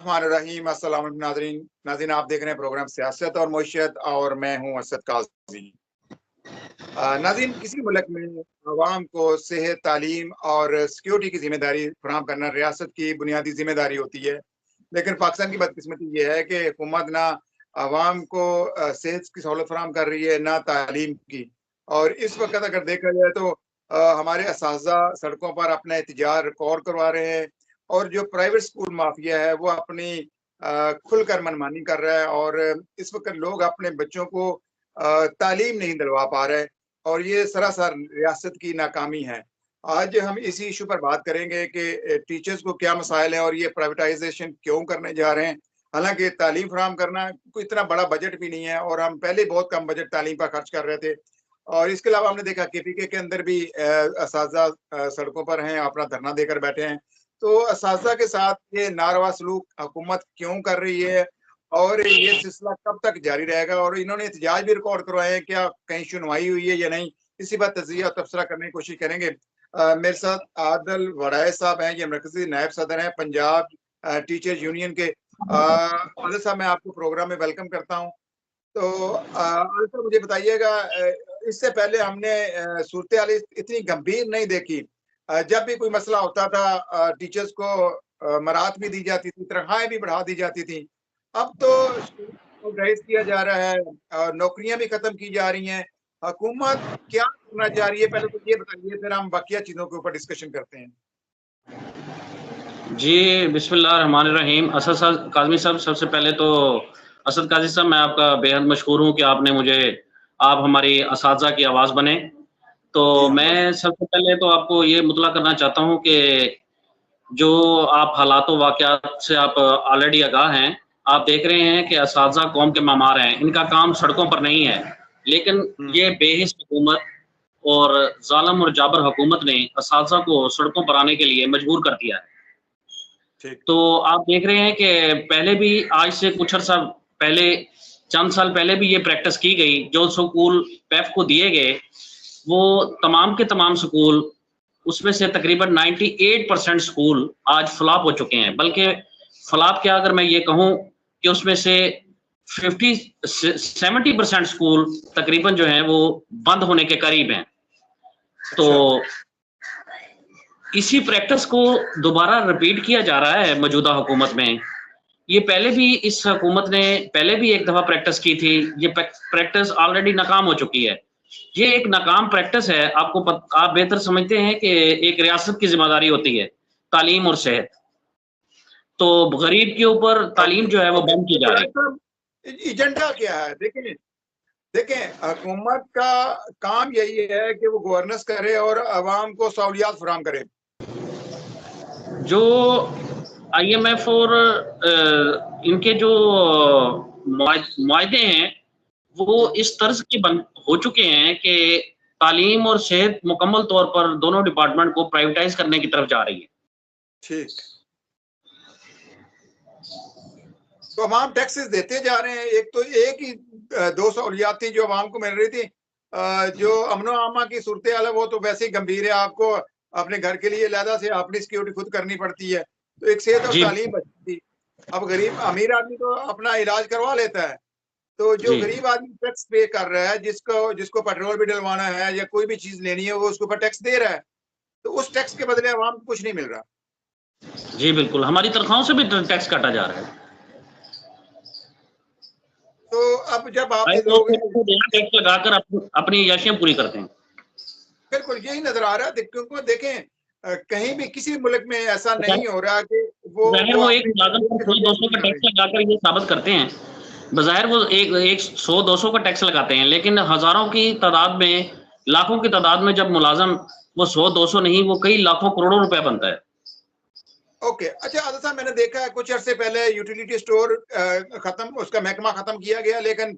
बिस्मिल्लाहिर्रहमानिर्रहीम। अस्सलाम वालेकुम नाज़रीन। नाज़रीन, आप देख रहे हैं प्रोग्राम सियासत और मईशत और मैं हूं असद काज़ी। नाज़रीन, किसी मुल्क में अवाम को सेहत, तालीम और सिक्योरिटी की जिम्मेदारी फराहम करना रियासत की बुनियादी जिम्मेदारी होती है। लेकिन पाकिस्तान की बदकिस्मती ये है कि हुकूमत ना अवाम को सेहत की सहूलत फराहम कर रही है, ना तालीम की। और इस वक्त अगर देखा जाए तो हमारे असातिज़ा सड़कों पर अपना एहतजाज रिकॉर्ड करवा रहे हैं और जो प्राइवेट स्कूल माफिया है वो अपनी खुलकर मनमानी कर रहा है और इस वक्त लोग अपने बच्चों को तालीम नहीं दिलवा पा रहे और ये सरासर रियासत की नाकामी है। आज हम इसी इशू पर बात करेंगे कि टीचर्स को क्या मसाइल हैं और ये प्राइवेटाइजेशन क्यों करने जा रहे हैं। हालांकि तालीम फराहम करना कोई इतना बड़ा बजट भी नहीं है और हम पहले बहुत कम बजट तालीम पर खर्च कर रहे थे। और इसके अलावा हमने देखा केपीके के अंदर भी असातिज़ा सड़कों पर हैं, अपना धरना देकर बैठे हैं। तो असातिज़ा के साथ ये नारवा सलूक हुकूमत क्यों कर रही है और ये सिलसिला कब तक जारी रहेगा, और इन्होंने एहतजाज भी रिकॉर्ड करवाए हैं, क्या कहीं सुनवाई हुई है या नहीं, इसी बात तजिया और तबसरा करने की कोशिश करेंगे। मेरे साथ आदिल वड़ाई साहब हैं, ये मरकजी नायब सदर हैं पंजाब टीचर्स यूनियन के। आदिल साहब, मैं आपको प्रोग्राम में वेलकम करता हूँ। तो आदिल साहब, मुझे बताइएगा, इससे पहले हमने सूरत हाल इतनी गंभीर नहीं देखी। जब भी कोई मसला होता था टीचर्स को मराहत भी दी जाती थी, तनख्वाहें भी बढ़ा दी जाती थी। अब तो जायज किया जा रहा है और नौकरियां भी खत्म की जा रही हैं। हुकूमत क्या करना चाह रही है, पहले तो ये बताइए, फिर हम बाकी चीजों के ऊपर डिस्कशन करते हैं। जी, बिस्मिल्लाहिर्रहमानिर्रहीम। असद काज़मी साहब, सबसे पहले तो असद काज़ी साहब, मैं आपका बेहद मशहूर हूँ कि आपने आप हमारी असातिज़ा की आवाज़ बने। तो मैं सबसे पहले तो आपको ये मुतला करना चाहता हूँ कि जो आप हालात वाक़यात से आप ऑलरेडी आगाह हैं। आप देख रहे हैं कि असातिज़ा कौम के मामार हैं, इनका काम सड़कों पर नहीं है, लेकिन ये बेहिस हुकूमत और ज़ालिम और जाबर हुकूमत ने असातिज़ा को सड़कों पर आने के लिए मजबूर कर दिया है। तो आप देख रहे हैं कि पहले भी, आज से कुछ अर्सा पहले, चंद साल पहले भी ये प्रैक्टिस की गई। जो स्कूल पैफ को दिए गए, वो तमाम के तमाम स्कूल, उसमें से तकरीबन 98% स्कूल आज फ्लॉप हो चुके हैं। बल्कि फ्लॉप क्या, अगर मैं ये कहूँ कि उसमें से 70% स्कूल तकरीबन जो है वो बंद होने के करीब हैं। तो इसी प्रैक्टिस को दोबारा रिपीट किया जा रहा है मौजूदा हुकूमत में। ये पहले भी इस हुकूमत ने पहले भी एक दफ़ा प्रैक्टिस की थी। ये प्रैक्टिस ऑलरेडी नाकाम हो चुकी है। ये एक नाकाम प्रैक्टिस है। आप बेहतर समझते हैं कि एक रियासत की जिम्मेदारी होती है तालीम और सेहत, तो गरीब के ऊपर तालीम जो है वो बंद की जा रही है। एजेंडा क्या है? देखें हुकूमत का काम यही है कि वो गवर्नेंस करे और अवाम को सहूलियात फराहम करे। जो IMF और इनके जो मुआहदे हैं वो इस तर्ज के बन हो चुके हैं कि तालीम और सेहत मुकम्मल तौर पर दोनों डिपार्टमेंट को प्राइवेटाइज करने की तरफ जा रही है। ठीक, तो अवाम टैक्सेस देते जा रहे हैं। एक तो एक ही दो सहूलियात थी जो अवाम को मिल रही थी। जो अमनो आमा की सूरत हाल है वो तो वैसे ही गंभीर है। आपको अपने घर के लिए लहदा से अपनी सिक्योरिटी खुद करनी पड़ती है। तो एक सेहत और तालीम बचती थी। अब गरीब अमीर आदमी तो अपना इलाज करवा लेता है, तो जो गरीब आदमी टैक्स पे कर रहा है, जिसको पेट्रोल भी डलवाना है या कोई भी चीज लेनी है, वो उसके ऊपर टैक्स दे रहा है, तो उस टैक्स के बदले अवाम को कुछ नहीं मिल रहा। जी बिल्कुल, हमारी तनख्वाहों से भी टैक्स काटा जा रहा है। तो अब जब आप लोग टैक्स लगाकर अपनी याशियां पूरी करते हैं। बिल्कुल यही नजर आ रहा है, क्योंकि देखें कहीं भी किसी मुल्क में ऐसा नहीं हो रहा कि वो एक मुलाजिम पर 100-200 का टैक्स लगाकर ये साबित करते हैं। बज़ाहिर वो एक 100-200 का टैक्स लगाते हैं, लेकिन हजारों की तादाद में, लाखों की तादाद में जब मुलाजिम वो 100-200 नहीं, वो कई लाखों करोड़ों रुपए बनता है। ओके, अच्छा आदिल साहब, मैंने देखा है कुछ अरसे पहले यूटिलिटी स्टोर खत्म, उसका महकमा खत्म किया गया, लेकिन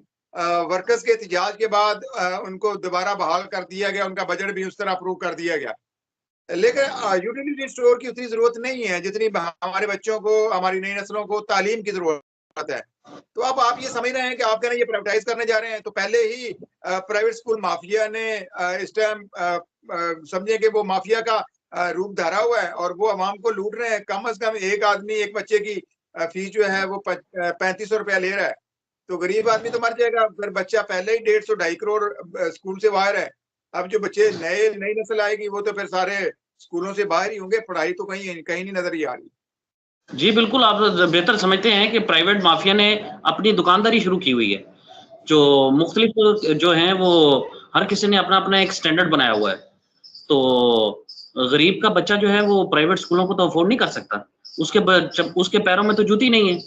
वर्कर्स के एहतजाज के बाद उनको दोबारा बहाल कर दिया गया, उनका बजट भी उस तरह अप्रूव कर दिया गया। लेकिन यूटिलिटी स्टोर की उतनी जरूरत नहीं है जितनी हमारे बच्चों को, हमारी नई नस्लों को तालीम की जरूरत है। तो अब आप ये समझ रहे हैं कि आप कह रहे हैं ये प्राइवेटाइज करने जा रहे हैं। तो पहले ही प्राइवेट स्कूल माफिया ने इस टाइम समझे कि वो माफिया का रूप धारा हुआ है और वो अवाम को लूट रहे हैं। कम से कम एक आदमी एक बच्चे की फीस जो है वो 3500 रुपया ले रहा है, तो गरीब आदमी तो मर जाएगा। फिर बच्चा पहले ही 150-2.5 करोड़ स्कूल से बाहर है। अब जो बच्चे नई नस्ल आएगी वो तो फिर सारे स्कूलों से बाहर ही होंगे, पढ़ाई तो कहीं कहीं नहीं नजर ही आ रही। जी बिल्कुल, आप बेहतर समझते हैं कि प्राइवेट माफिया ने अपनी दुकानदारी शुरू की हुई है। जो मुख्तलिफ जो हैं वो हर किसी ने अपना अपना एक स्टैंडर्ड बनाया हुआ है। तो गरीब का बच्चा जो है वो प्राइवेट स्कूलों को तो अफोर्ड नहीं कर सकता। उसके पैरों में तो जूती नहीं है,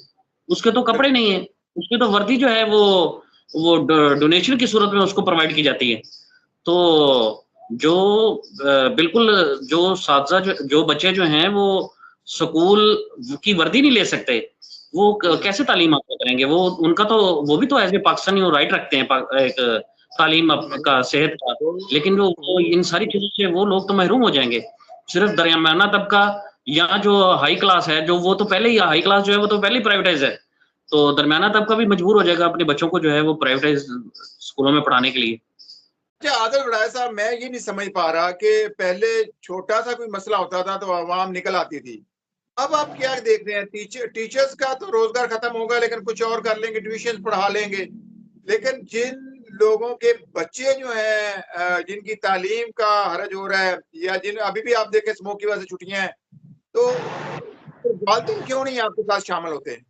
उसके तो कपड़े नहीं है, उसकी तो वर्दी जो है वो डोनेशन की सूरत में उसको प्रोवाइड की जाती है। तो जो बिल्कुल जो साथी जो बच्चे जो हैं वो स्कूल की वर्दी नहीं ले सकते, वो कैसे तालीम हासिल करेंगे? वो भी तो एज ए पाकिस्तानी वो राइट रखते हैं एक तालीम का, सेहत का, लेकिन वो इन सारी चीजों से वो लोग तो महरूम हो जाएंगे। सिर्फ दरमियाना तबका या जो हाई क्लास है, जो वो तो पहले ही हाई क्लास जो है वो तो पहले ही प्राइवेटाइज है, तो दरमियाना तबका भी मजबूर हो जाएगा अपने बच्चों को जो है वो प्राइवेटाइज स्कूलों में पढ़ाने के लिए। आदिल बड़ाई साहब, मैं ये नहीं समझ पा रहा कि पहले छोटा सा कोई मसला होता था तो आवाम निकल आती थी, अब आप क्या देख रहे हैं? टीचर्स का तो रोजगार खत्म होगा, लेकिन कुछ और कर लेंगे, ट्यूशन पढ़ा लेंगे, लेकिन जिन लोगों के बच्चे जो हैं जिनकी तालीम का हरज हो रहा है, या जिन अभी भी आप देखें स्मोक की वजह से छुट्टियां हैं, तो वालिदैन क्यों नहीं आपके साथ शामिल होते हैं?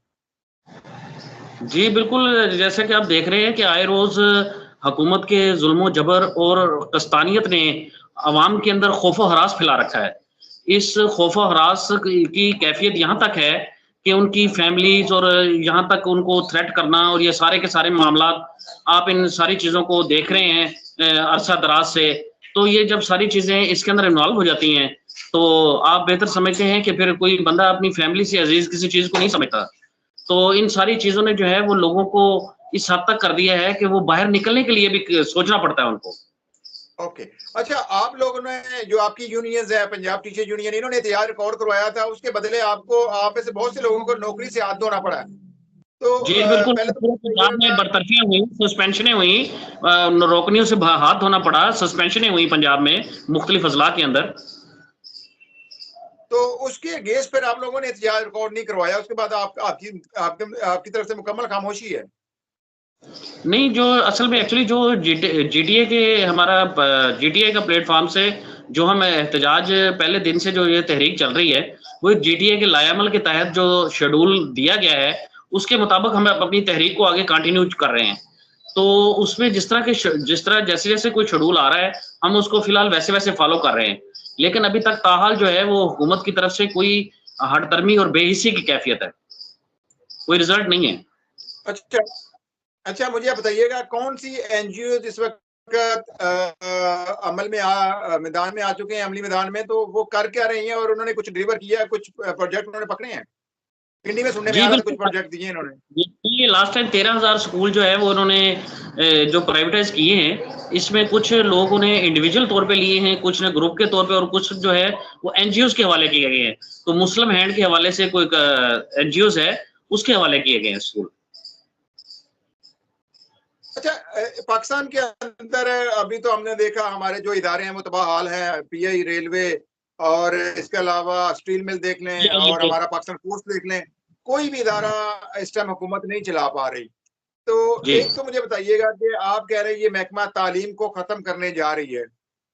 जी बिल्कुल, जैसे कि आप देख रहे हैं कि आए रोज हुकूमत के जुल्म जबर और कस्तानियत ने अवाम के अंदर खौफो हरास फैला रखा है। इस खौफो हरास की कैफियत यहाँ तक है कि उनकी फैमिलीज और यहाँ तक उनको थ्रेट करना, और ये सारे के सारे मामला आप इन सारी चीज़ों को देख रहे हैं अरसा दराज से। तो ये जब सारी चीज़ें इसके अंदर इन्वॉल्व हो जाती हैं, तो आप बेहतर समझते हैं कि फिर कोई बंदा अपनी फैमिली से अजीज किसी चीज़ को नहीं समझता। तो इन सारी चीज़ों ने जो है वो लोगों को इस हद तक कर दिया है कि वो बाहर निकलने के लिए भी सोचना पड़ता है उनको। ओके, अच्छा, आप लोगों ने जो आपकी यूनियंस है, पंजाब टीचर यूनियन, इन्होंने एहतियाज रिकॉर्ड करवाया था, उसके बदले आपको आप में से बहुत से लोगों को नौकरी से हाथ धोना पड़ा है। तो जी बिल्कुल, पहले तो पंजाब में बर्तरफियां हुई, सस्पेंशनें हुई, रोकनियों से हाथ धोना पड़ा, सस्पेंशनें हुई पंजाब में मुख्तलिफ अजला के अंदर। तो उसके अगेंस्ट फिर आप लोगों ने एहतियाज रिकॉर्ड नहीं करवाया, उसके बाद आपकी तरफ से मुकम्मल खामोशी है? नहीं, जो असल में एक्चुअली जो जीटीए के हमारा जीटीए का प्लेटफॉर्म से जो हम एहतजाज पहले दिन से जो ये तहरीक चल रही है, वो जीटीए के लायामल के तहत जो शेड्यूल दिया गया है उसके मुताबिक हम अपनी तहरीक को आगे कंटिन्यू कर रहे हैं। तो उसमें जिस तरह जैसे जैसे कोई शेड्यूल आ रहा है हम उसको फिलहाल वैसे वैसे फॉलो कर रहे हैं, लेकिन अभी तक ताहाल जो है वो हुकूमत की तरफ से कोई हठधर्मी और बेहिसी की कैफियत है, कोई रिजल्ट नहीं है। अच्छा अच्छा, मुझे आप बताइएगा कौन सी एनजीओ इस वक्त अमल में मैदान में आ चुके हैं, अमली मैदान में, तो वो कर क्या रही हैं और उन्होंने कुछ डिलीवर किया है, कुछ प्रोजेक्ट उन्होंने पकड़े हैं? पिंडी में सुनने में आ रहा था कुछ प्रोजेक्ट दिए इन्होंने। ये लास्ट टाइम 13,000 स्कूल जो है वो उन्होंने जो प्राइवेटाइज किए हैं, इसमें कुछ लोगों ने इंडिविजुअल तौर पे लिए हैं, कुछ ने ग्रुप के तौर पे, और कुछ जो है वो एनजीओज के हवाले किए गए हैं। तो मुस्लिम हैंड के हवाले से कोई एनजीओज है उसके हवाले किए गए हैं स्कूल। अच्छा, पाकिस्तान के अंदर अभी तो हमने देखा हमारे जो इदारे हैं वो तबाह हाल हैं, पीआई, रेलवे, और इसके अलावा स्टील मिल देख लें, और हमारा पाकिस्तान पोस्ट देख लें, कोई भी इदारा इस टाइम हुकूमत नहीं चला पा रही। तो एक तो मुझे बताइएगा कि आप कह रहे हैं ये महकमा तालीम को खत्म करने जा रही है,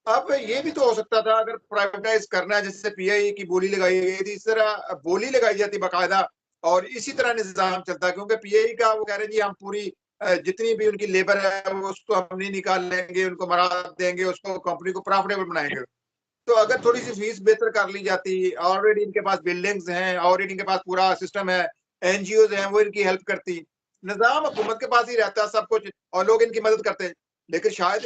अब ये भी तो हो सकता था अगर प्राइवेटाइज करना है, जैसे पीआई की बोली लगाई गई थी, इस तरह बोली लगाई जाती बाकायदा और इसी तरह निजाम चलता, क्योंकि पीआई का वो कह रहे हैं जी हम पूरी जितनी भी उनकी लेबर है वो उसको हम नहीं निकाल लेंगे, उनको मरा देंगे, उसको कंपनी को प्रॉफिटेबल बनाएंगे। तो अगर थोड़ी सी फीस बेहतर कर ली जाती, ऑलरेडी इनके पास बिल्डिंग्स हैं, ऑलरेडी इनके पास पूरा सिस्टम है, एनजीओज हैं, वो इनकी हेल्प करती, निजाम हुकूमत के पास ही रहता सब कुछ और लोग इनकी मदद करते, लेकिन शायद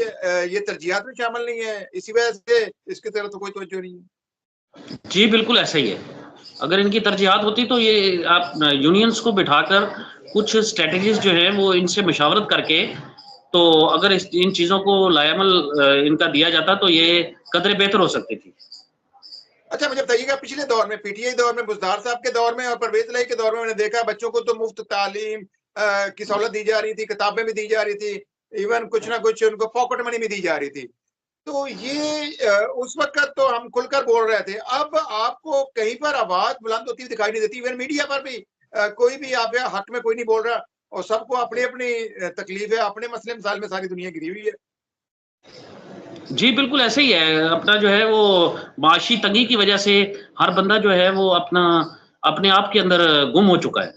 ये तरजीहात में शामिल नहीं है, इसी वजह से इसकी तरफ तो कोई तवज्जो नहीं है। जी बिल्कुल ऐसा ही है, अगर इनकी तरजीहात होती तो ये आप यूनियंस को बिठाकर कुछ स्ट्रेटजीज जो है वो इनसे मशावरत करके, तो अगर इन चीज़ों को लायामल इनका दिया जाता तो ये कदरे बेहतर हो सकती थी। अच्छा, मुझे बताइएगा पिछले दौर में, पीटीआई दौर में, बुज़दार साहब के दौर में और परवेज इलाही के दौर में मैंने देखा बच्चों को तो मुफ्त तालीम की सहूलत दी जा रही थी, किताबें भी दी जा रही थी, इवन कुछ ना कुछ उनको पॉकेट मनी भी दी जा रही थी। तो ये उस वक्त तो हम खुलकर बोल रहे थे, अब आपको कहीं पर आवाज बुलंद होती हुई दिखाई नहीं देती, इवन मीडिया पर भी कोई भी आप हक में कोई नहीं बोल रहा और सबको अपनी अपनी तकलीफ है, अपने मसले मसाइल में सारी दुनिया गिरी हुई है। जी, बिल्कुल ऐसे ही है। अपना जो है वो माशी तंगी की वजह से हर बंदा जो है वो अपने आप के अंदर गुम हो चुका है।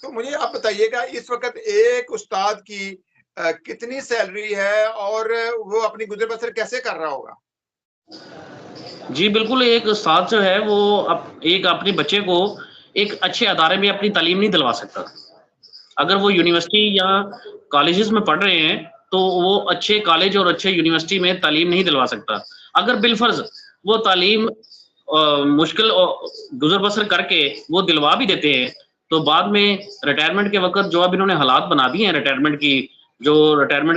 तो मुझे आप बताइएगा इस वक़्त एक उस्ताद की कितनी सैलरी है और वो अपनी गुज़र-बसर कैसे कर रहा होगा? जी, बिल्कुल एक उस्ताद जो है वो एक अपने बच्चे को एक अच्छे अदारे में अपनी तालीम नहीं दिलवा सकता। अगर वो यूनिवर्सिटी या कॉलेजेस में पढ़ रहे हैं, तो वो अच्छे कॉलेज और अच्छे यूनिवर्सिटी में तालीम नहीं दिलवा सकता। अगर बिलफ़र्ज़ वो तालीम मुश्किल गुज़र-बसर करके वो दिलवा भी देते हैं, तो बाद में रिटायरमेंट के वक़्त जो अब इन्होंने हालात बना दिए हैं रिटायरमेंट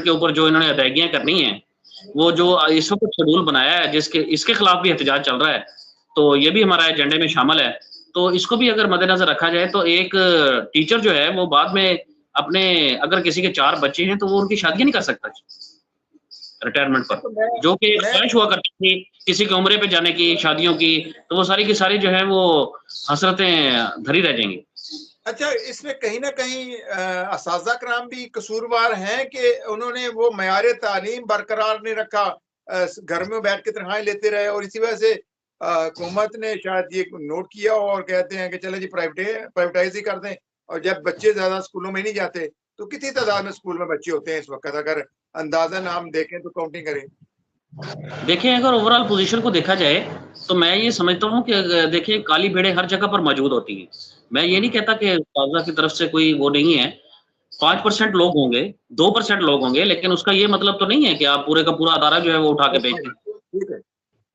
के ऊपर जो इन्होंने अदायगियाँ करनी हैं, वो जो इस वक़्त शेड्यूल बनाया है इसके खिलाफ भी एहतजाज चल रहा है। तो ये भी हमारा एजेंडे में शामिल है। तो इसको भी अगर मद्देनज़र रखा जाए तो एक टीचर जो है वो बाद में अगर किसी के 4 बच्चे हैं तो वो उनकी शादियाँ नहीं कर सकता रिटायरमेंट पर। तो मैं जो कि मैं ख्वाहिश हुआ करती थी किसी के उम्रे पे जाने की, शादियों की, तो वो सारी की सारी जो है वो हसरतें धरी रह जाएँगी। अच्छा, इसमें कहीं न कहीं असातिज़ा कराम भी कसूरवार हैं कि उन्होंने वो मयार तालीम बरकरार नहीं रखा, घर में बैठ के तनख्वाहें लेते रहे और इसी वजह से हुकूमत ने शायद ये नोट किया और कहते हैं कि चलो जी प्राइवेटाइज़ ही कर दें और जब बच्चे ज़्यादा स्कूलों में नहीं जाते, तो कितनी तादाद में स्कूल में बच्चे होते हैं इस वक़्त अगर अंदाज़न हम देखें तो काउंटिंग करें? देखिए, अगर ओवरऑल पोज़ीशन को देखा जाए, तो मैं ये समझता हूँ कि देखिए काली भेड़ें हर जगह पर मौजूद होती हैं। मैं ये नहीं कहता कि अस्ताज़ा की तरफ से कोई वो नहीं है, 5% लोग होंगे, 2% लोग होंगे, लेकिन उसका ये मतलब तो नहीं है कि आप पूरे का पूरा अदारा जो है वो उठा के फेंक दें। ठीक है।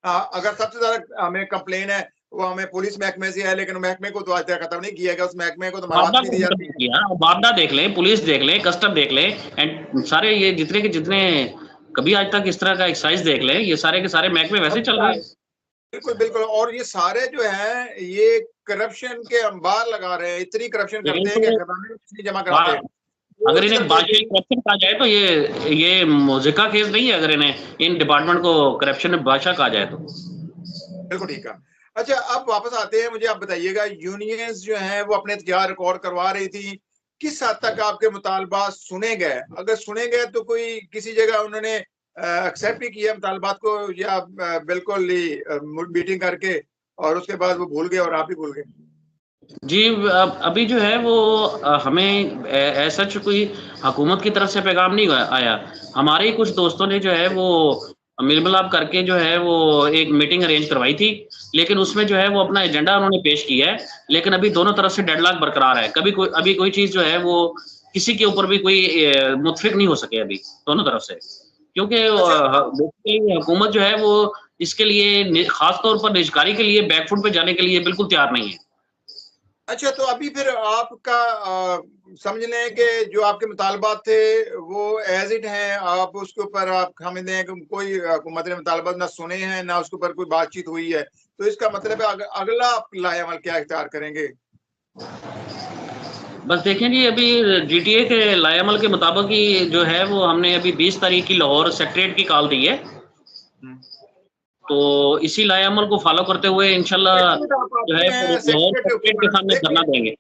अगर सबसे ज़्यादा हमें कंप्लेन है, वो हमें पुलिस महकमे से है, लेकिन महकमे को तो आज तक खत्म नहीं किया गया, उस महकमे को तो मराहत बाबदा नहीं को दी खत्म जाती नहीं है। किया, बाबदा देख लें, पुलिस देख लें, कस्टम देख लें एंड सारे ये जितने के जितने कभी आज तक इस तरह का एक्साइज़ देख लें, ये सारे के सारे महकमे वैसे ही चल रहे हैं। बिल्कुल, बिल्कुल और ये सारे जो हैं, ये करप्शन के अंबार लगा रहे हैं, इतनी करप्शन लेकिन करते हैं कि तो खजाने में कुछ नहीं जमा बा कराते। वो अगर इसी इन्हें तरफ देख बादशाही करप्शन कहा जाए तो ये मुज़िका केस नहीं है अगर इन्हें इन डिपार्टमेंट को करप्शन में बादशाह कहा जाए तो। बिल्कुल ठीक है। अच्छा, अब वापस आते हैं, मुझे आप बताइएगा यूनियंस जो हैं वो अपने एहतजाज रिकॉर्ड करवा रही थी, किस हद तक आपके मुतालबात सुने गए? अगर सुने गए तो कोई किसी जगह उन्होंने एक्सेप्ट ही किया मुतालबात को या बिल्कुल ही मीटिंग करके और उसके बाद वो भूल गए और आप भी भूल गए? जी, अभी जो है वो हमें एज़ सच कोई हुकूमत की तरफ से पैगाम नहीं आया। हमारे ही कुछ दोस्तों ने जो है वो मेल-मिलाप करके जो है वो एक मीटिंग अरेंज करवाई थी, लेकिन उसमें जो है वो अपना एजेंडा उन्होंने पेश किया है, लेकिन अभी दोनों तरफ से डेडलॉक बरकरार है। अभी कोई चीज़ जो है वो किसी के ऊपर भी कोई मुत्फिक नहीं हो सके अभी, दोनों तरफ से। क्योंकि अच्छा बेसिकली हुकूमत जो है वो इसके लिए ख़ास तौर पर निजकारी के लिए बैकफुट पे जाने के लिए बिल्कुल तैयार नहीं है। अच्छा, तो अभी फिर आपका समझ लें कि जो आपके मुतालबात थे वो एज़ इट हैं, आप उसके ऊपर आप हमें दें कि कोई हुकूमत ने मुतालबात ना सुने हैं, ना उसके ऊपर कोई बातचीत हुई है। तो इसका मतलब है अगला आप लाएअमल क्या इख्तियार करेंगे? बस देखें जी अभी जीटीए के लाएअमल के मुताबिक ही जो है वो हमने अभी 20 तारीख की लाहौर सेक्रेटरीट की कॉल दी है। हुँ। तो इसी लाएअमल को फ़ॉलो करते हुए इंशाल्लाह सेक्रेटरीट आप जो है आते वो हैं लाहौर सेक्रेटरी के सेक्रेटरीट के ऊपर सामने देखिए धरना देंगे।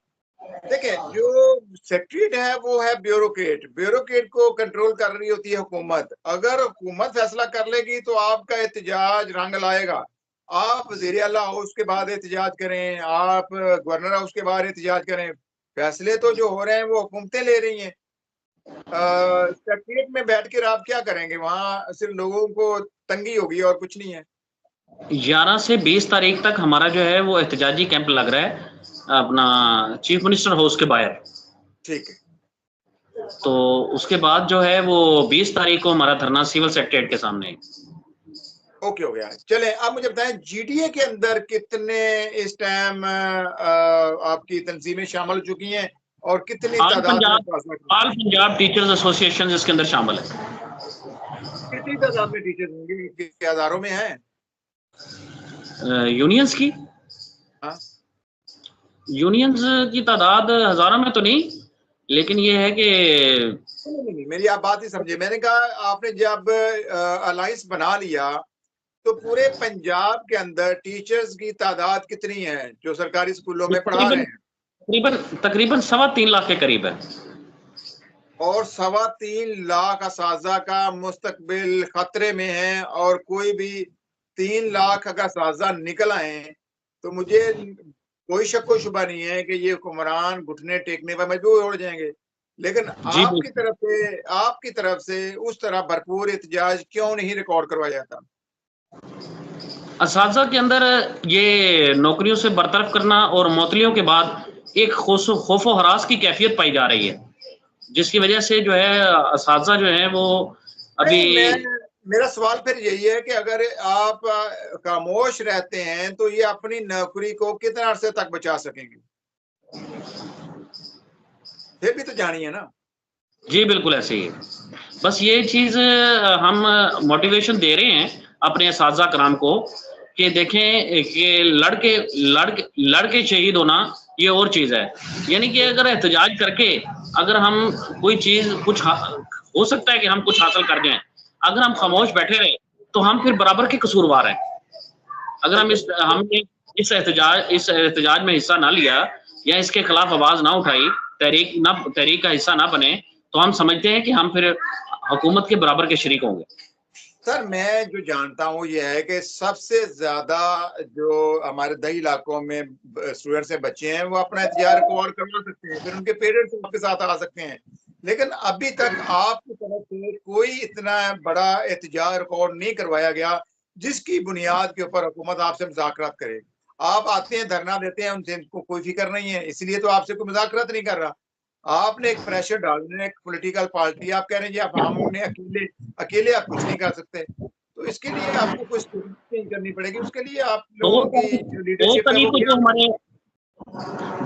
देखिए, जो सेक्रेटरीट है वो है ब्यूरोक्रेट। ब्यूरोक्रेट को कंट्रोल कर रही होती है हुकूमत। अगर हुकूमत फैसला कर लेगी तो आपका एहतजाज रंग लाएगा। आप वज़ीर आला हो उसके बाद एहतजाज करें, आप गवर्नर हाउस के बाहर एहतजाज करें। फैसले तो जो हो रहे हैं वो हुकूमतें ले रही हैं। सेक्रेटरीट में बैठ कर आप क्या करेंगे? वहाँ सिर्फ लोगों को तंगी होगी और कुछ नहीं है। 11 से 20 तारीख तक हमारा जो है वो एहतजाजी कैंप लग रहा है, अपना चीफ मिनिस्टर हाउस के बाहर। ठीक है। तो उसके बाद जो है वो 20 तारीख को हमारा धरना सिविल सेक्रेटरीट के सामने है। ओके हो गया। चलें अब मुझे बताएं जीटीए के अंदर कितने इस टाइम आपकी तंजीमें शामिल हो चुकी हैं और कितनी तादाद में फैसला कर ऑल पंजाब टीचर्स एसोसिएशन इसके अंदर शामिल है। कितनी तादाद में टीचर्स होंगे कि हजारों में हैं? यूनियंस की हाँ? यूनियंस की तादाद हज़ारों में तो नहीं, लेकिन ये है कि नहीं, मेरी आप बात ही समझे। मैंने कहा आपने जब अलायंस बना लिया तो पूरे पंजाब के अंदर टीचर्स की तादाद कितनी है जो सरकारी स्कूलों में पढ़ा रहे तकरीबन हैं? तकरीबन तकरीबन 3.25 लाख के करीब है। और 3.25 लाख असाजा का मुस्तकबिल खतरे में है, और कोई भी 3 लाख अगर असाजा निकल आए तो मुझे कोई शक व शुबा नहीं है कि ये हुक्मरान घुटने टेकने पर मजबूर हो जाएंगे। लेकिन जी आपकी तरफ से उस तरह भरपूर एहतजाज क्यों नहीं रिकॉर्ड करवाया जाता? असातिज़ा के अंदर ये नौकरियों से बरतरफ करना और मौतलियों के बाद एक खौफ व हरास की कैफियत पाई जा रही है, जिसकी वजह से जो है असातिज़ा जो है वो अभी मेरा सवाल फिर यही है कि अगर आप खामोश रहते हैं तो ये अपनी नौकरी को कितने अरसे तक बचा सकेंगे? फिर भी तो जानिए ना। जी बिल्कुल ऐसे ही है। बस ये चीज़ हम मोटिवेशन दे रहे हैं अपने असातिज़ा कराम को कि देखें कि लड़के शहीद होना ये और चीज़ है। यानी कि अगर एहतजाज करके अगर हम कोई चीज़ कुछ हो सकता है कि हम कुछ हासिल कर जाएँ। अगर हम खामोश बैठे रहे तो हम फिर बराबर के कसूरवार हैं। अगर हमने इस एहतजाज में हिस्सा ना लिया या इसके खिलाफ आवाज़ ना उठाई, तहरीक का हिस्सा ना बने, तो हम समझते हैं कि हम फिर हुकूमत के बराबर के शरीक होंगे। सर, मैं जो जानता हूँ ये है कि सबसे ज्यादा जो हमारे दही इलाकों में स्टूडेंट्स हैं, बच्चे हैं, वो अपना एहतजाज रिकॉर्ड करवा सकते हैं, फिर उनके पेरेंट्स उनके साथ आ सकते हैं। लेकिन अभी तक आपकी तरफ से कोई इतना बड़ा एहतजाज रिकॉर्ड नहीं करवाया गया जिसकी बुनियाद के ऊपर हुकूमत आपसे मुज़ाकरात करे। आप आते हैं, धरना देते हैं, उनसे कोई फिक्र नहीं है, इसलिए तो आपसे कोई मुज़ाकरात नहीं कर रहा। आपने एक प्रेशर डालना है, एक पॉलिटिकल पार्टी, आप कह रहे हैं जी आप हमने अकेले आप कुछ नहीं कर सकते। तो इसके लिए आपको कुछ चेंज करनी पड़ेगी, उसके लिए आप लोगों की जो लीडरशिप है वो क्या?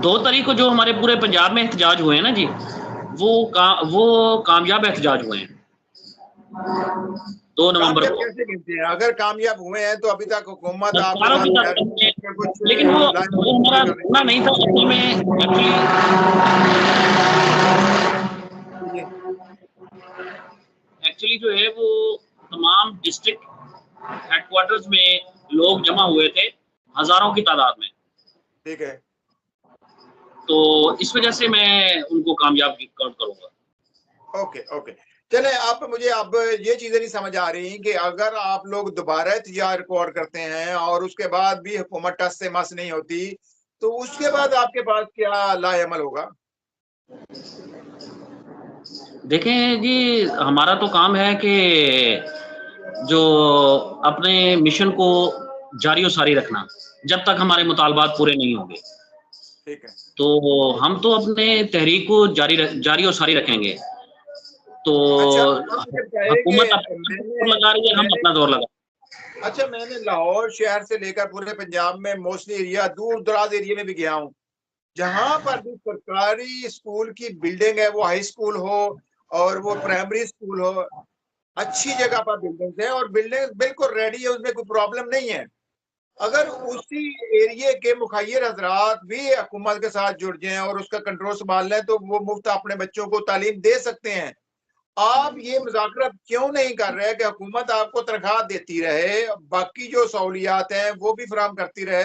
2 तारीख को जो हमारे पूरे पंजाब में एहतजाज हुए हैं ना जी, वो कामयाब एहतजाज हुए हैं 2 नवंबर कामयाब को। कैसे गिनते हैं? अगर कामयाब हुए हैं तो अभी तक हुकूमत आपके सरकारों की साथ तरफ कुछ लेकिन वो हमारा इतना नहीं था असल में एक्चुअली जो है वो तमाम डिस्ट्रिक्ट हेडक्वार्टर्स में लोग जमा हुए थे, हजारों की तादाद में। ठीक है। तो इस वजह से मैं उनको कामयाब काउंट करूंगा। ओके ओके, चले। आप मुझे अब ये चीजें नहीं समझ आ रही कि अगर आप लोग दोबारा एहतजाज रिकॉर्ड करते हैं और उसके बाद भी हुकूमत टस से मस नहीं होती, तो उसके बाद आपके पास क्या लाएअमल होगा? देखें जी, हमारा तो काम है कि जो अपने मिशन को जारी और सारी रखना, जब तक हमारे मुतालबात पूरे नहीं होंगे। ठीक है। तो हम तो अपने तहरीक को जारी और सारी रखेंगे। तो अच्छा, हुकूमत अपना जोर लगा रही है, हम अपना जोर लगा। अच्छा, मैंने लाहौर शहर से लेकर पूरे पंजाब में मोस्टली एरिया, दूर दराज एरिया में भी गया हूँ। जहां पर भी सरकारी स्कूल की बिल्डिंग है, वो हाई स्कूल हो और वो प्राइमरी स्कूल हो, अच्छी जगह पर बिल्डिंग है और बिल्डिंग बिल्कुल रेडी है, उसमें कोई प्रॉब्लम नहीं है। अगर उसी एरिया के मुखियर हजरात भी हुकूमत के साथ जुड़ जाएं और उसका कंट्रोल संभाल लें तो वो मुफ्त अपने बच्चों को तालीम दे सकते हैं। आप ये मुज़ाकरात क्यों नहीं कर रहे कि हुकूमत आपको तनख्वाह देती रहे, बाकी जो सहूलियात हैं वो भी फराहम करती रहे,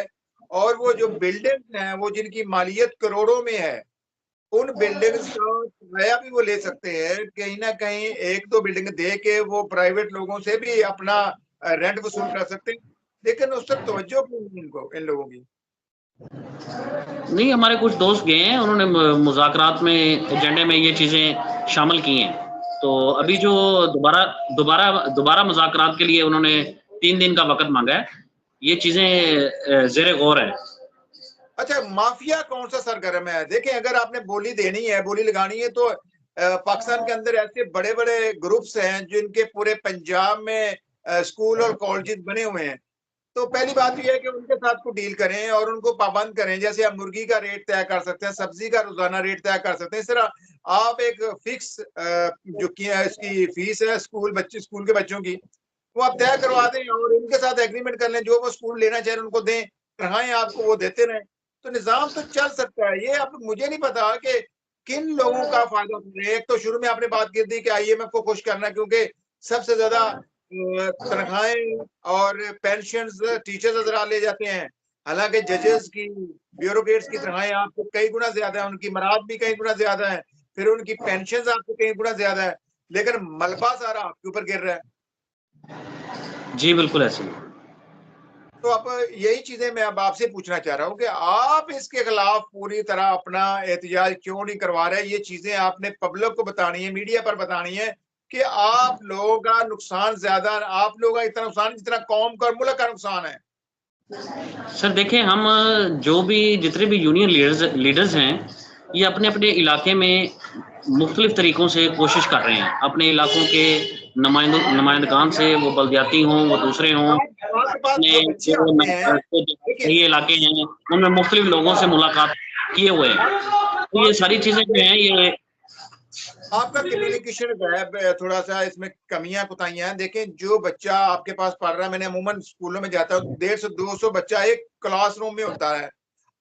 और वो जो बिल्डिंग हैं वो जिनकी मालियत करोड़ों में है, उन बिल्डिंग्स का किराया भी वो ले सकते हैं। कहीं ना कहीं 1-2 बिल्डिंग दे के वो प्राइवेट लोगों से भी अपना रेंट वसूल कर सकते हैं। लेकिन उस तक तवज्जो क्यों नहीं इनको, इन लोगों की? नहीं, हमारे कुछ दोस्त गए हैं, उन्होंने मुज़ाकरात में एजेंडे में ये चीज़ें शामिल की हैं। तो अभी जो दोबारा मुज़ाकरात के लिए उन्होंने 3 दिन का वक़्त मांगा है। ये चीज़ें ज़ेरे गौर है। अच्छा, माफिया कौन सा सरगर्म है? देखिए, अगर आपने बोली देनी है, बोली लगानी है, तो पाकिस्तान के अंदर ऐसे बड़े बड़े ग्रुप्स हैं जिनके पूरे पंजाब में स्कूल और कॉलेजेस बने हुए हैं। तो पहली बात यह है कि उनके साथ को डील करें और उनको पाबंद करें। जैसे आप मुर्गी का रेट तय कर सकते हैं, सब्जी का रोजाना रेट तय कर सकते हैं, इस तरह आप एक फिक्स जो किया इसकी फीस है स्कूल के बच्चों की, वो आप तय करवा दें और उनके साथ एग्रीमेंट कर लें, जो वो स्कूल लेना चाहें उनको दें, तनख्वाहें आपको वो देते रहें, तो निजाम तो चल सकता है। ये अब मुझे नहीं पता कि किन लोगों का फायदा उठा रहे हैं। एक तो शुरू में आपने बात की थी कि IMF को खुश करना, क्योंकि सबसे ज्यादा तनख्वाहें और पेंशन टीचर्स हजरात ले जाते हैं, हालांकि जजेस की, ब्यूरोक्रेट्स की तनख्वाहें आपको कई गुना ज्यादा है, उनकी मराद भी कई गुना ज्यादा है, फिर उनकी पेंशन आपको कई गुना ज्यादा है, लेकिन मलबा सारा आपके ऊपर गिर रहा है। जी बिल्कुल ऐसे ही। तो अब यही चीजें मैं अब आपसे पूछना चाह रहा हूँ कि आप इसके खिलाफ पूरी तरह अपना एहतजाज क्यों नहीं करवा रहे? ये चीजें आपने पब्लिक को बतानी है, मीडिया पर बतानी है कि आप लोगों का नुकसान ज्यादा, आप लोगों का इतना नुकसान जितना कौम का और मुल्क का नुकसान है। सर देखें, हम जो भी जितने भी यूनियन लीडर्स हैं, ये अपने अपने इलाके में मुख्तलिफ तरीक़ों से कोशिश कर रहे हैं। अपने इलाकों के नुमाइंदगान से, वो बल्दियाती हों, वो दूसरे हों, आपके पास अपने जो बच्चे आते हैं, सही इलाके हैं, उनमें मुख्तलिफ लोगों से मुलाकात किए हुए हैं। तो ये सारी चीज़ें जो हैं, ये आपका कम्युनिकेशन गैप थोड़ा सा इसमें कमियां कुताहियां हैं। देखें, जो बच्चा आपके पास पढ़ रहा है, मैंने अमूमन स्कूलों में जाता हूँ, 150-200 बच्चा एक क्लासरूम में होता है।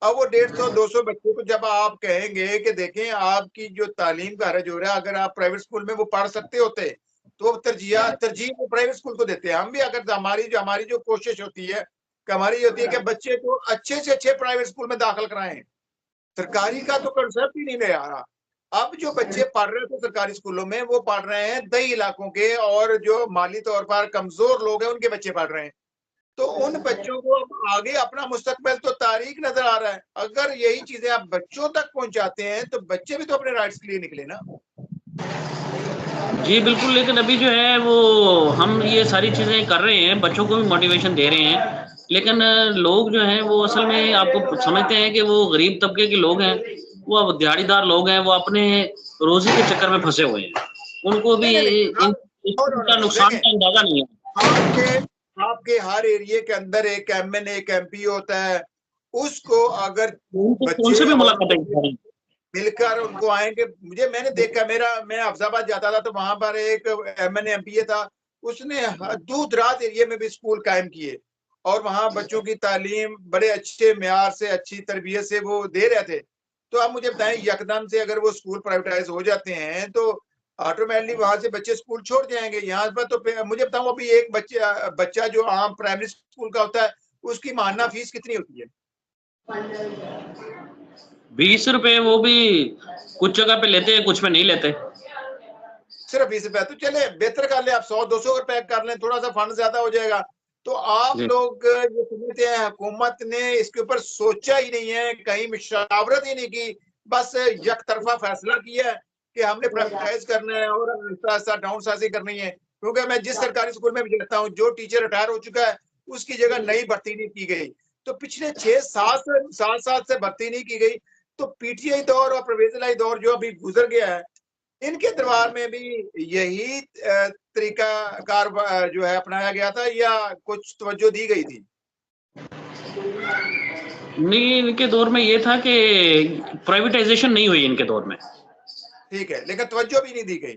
अब वो 150-200 बच्चे को जब आप कहेंगे कि देखें आपकी जो तालीम का हर्ज हो रहा है, अगर आप प्राइवेट स्कूल में वो पढ़ सकते होते तो तरजीह वो प्राइवेट स्कूल को देते हैं। हम भी अगर हमारी जो कोशिश होती है कि हमारी होती है कि बच्चे को अच्छे से अच्छे प्राइवेट स्कूल में दाखिल कराएं, सरकारी का तो कंसेप्ट ही नहीं आ रहा। अब जो बच्चे पढ़ रहे थे सरकारी स्कूलों में, वो पढ़ रहे हैं दही इलाकों के, और जो माली तौर पर कमजोर लोग हैं उनके बच्चे पढ़ रहे हैं। तो उन बच्चों को अब आगे अपना मुस्तकबिल तो तारीख नजर आ रहा है। अगर यही चीजें आप बच्चों तक पहुंचाते हैं तो बच्चे भी तो अपने राइट्स के लिए निकले ना। जी बिल्कुल, लेकिन अभी जो है वो हम ये सारी चीज़ें कर रहे हैं, बच्चों को भी मोटिवेशन दे रहे हैं, लेकिन लोग जो हैं वो असल में आपको समझते हैं कि वो गरीब तबके के लोग हैं, वो अब दिहाड़ीदार लोग हैं, वो अपने रोज़ी के चक्कर में फंसे हुए हैं। उनको भी इनका नुकसान का अंदाजा नहीं है। आपके हर एरिया के अंदर एक एमएन, एक एमपी होता है, उसको अगर उनसे भी मुलाकात मिलकर उनको आएंगे। मैंने देखा, मैं अफजाबाद जाता था तो वहां पर एक एमएन एमपीए था, उसने दूर दराज एरिया में भी स्कूल कायम किए और वहां बच्चों की तालीम बड़े अच्छे म्यार से, अच्छी तरबियत से वो दे रहे थे। तो आप मुझे बताएं, यकदम से अगर वो स्कूल प्राइवेटाइज हो जाते हैं तो ऑटोमेटिकली वहां से बच्चे स्कूल छोड़ जाएंगे। यहाँ पर तो मुझे बताऊं, अभी एक बच्चा जो आम प्राइमरी स्कूल का होता है, उसकी माहाना फीस कितनी होती है? 20 रुपए। वो भी कुछ जगह पे लेते हैं, कुछ पे नहीं लेते। सिर्फ 20 रुपए। तो चले बेहतर कर ले, आप 100-200 रुपए कर लें, थोड़ा सा फंड ज्यादा हो जाएगा। तो आप लोग ये समझते हैं हुकूमत ने इसके ऊपर सोचा ही नहीं है, कहीं मुशावरत ही नहीं की, बस एक तरफा फैसला किया है कि हमने प्राइवेटाइज करना है और आहिस्ता डाउन साइजिंग करनी है। क्योंकि मैं जिस सरकारी स्कूल में भी जाता हूँ, जो टीचर रिटायर हो चुका है उसकी जगह नई भर्ती नहीं की गई। तो पिछले 6-7 साल से भर्ती नहीं की गई। तो पीटीआई दौर और प्रोविजनल दौर जो अभी गुजर गया है, इनके दरबार में भी यही तरीका कार जो है अपनाया गया था या कुछ तवज्जो दी गई थी? नहीं, इनके दौर में ये था कि प्राइवेटाइजेशन नहीं हुई इनके दौर में। ठीक है, लेकिन तवज्जो भी नहीं दी गई।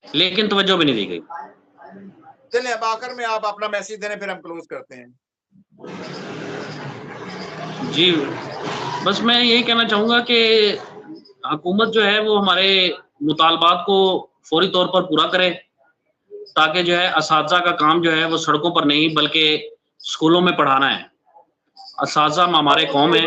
लेकिन तवज्जो भी नहीं दी गई। चलिए, अब आखिर में आप अपना मैसेज देने, फिर हम क्लोज करते हैं। जी, बस मैं यही कहना चाहूँगा कि हुकूमत जो है वो हमारे मुतालबात को फौरी तौर पर पूरा करे, ताकि जो है असातिज़ा का काम जो है वो सड़कों पर नहीं बल्कि स्कूलों में पढ़ाना है। असातिज़ा हमारे कौम है।